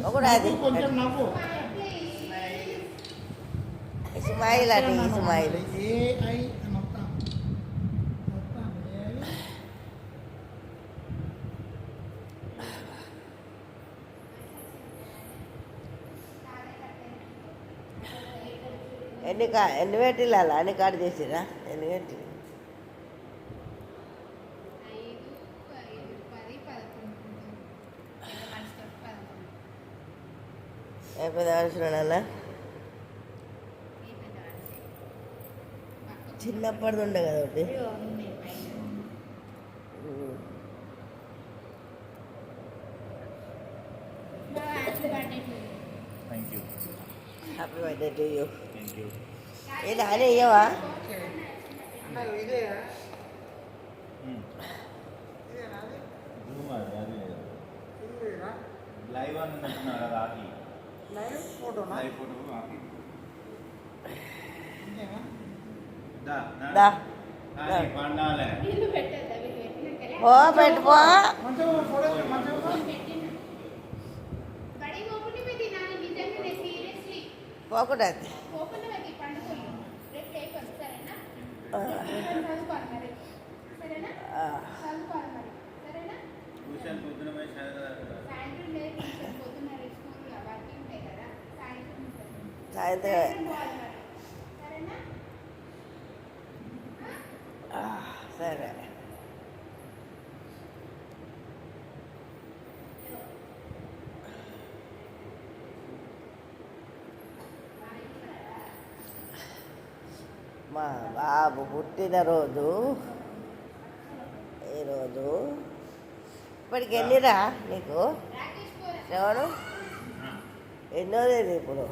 ఒకటి అది ఇస్మాయిల్ అది ఇస్మాయిల్ ఎన్ని పెట్టిల్లా అన్ని కాడు చేసిరా ఎన్ని గంటలు పెద్ద మనుషులు చిన్నప్పటిది ఉండే కదా ఒకటి హ్యాపీ బర్త్డే టు యూ ఇది అదే ఇయ్యవా ఓ పెట్టుకో పోకూడదు సాయంత్రం సరే మా బాబు పుట్టినరోజు ఈరోజు ఇప్పటికి ఎన్నిరా నీకు ఎవరు ఎన్నోది ఇప్పుడు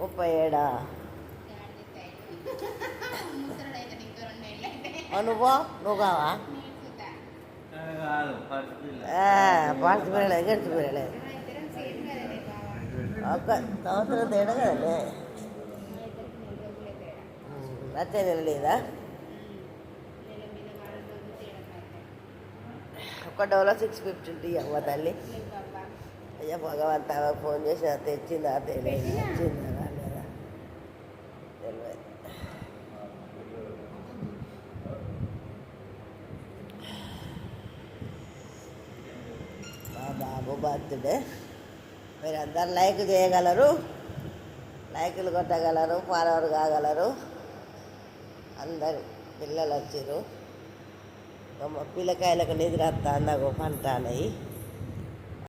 37 నువ్వు కావా పార్టీ పిల్లలేదు గడిచి పిల్లలేదు ఒక సంవత్సరం తేడా కదండి నచ్చే లేదా ఒక $650 ఉంటుంది అమ్మ తల్లి అయ్యా భగవంత ఫోన్ చేసి తెచ్చిందా తెలియదు వచ్చిందా రాలేదా తెలియదు మా బాబు బర్త్డే మీరు అందరు లైక్ చేయగలరు లైకులు కొట్టగలరు ఫాలోవర్ కాగలరు అందరు పిల్లలు వచ్చారు పిల్లకాయలకు నిద్ర వస్తా నాకు పంట అన్నాయి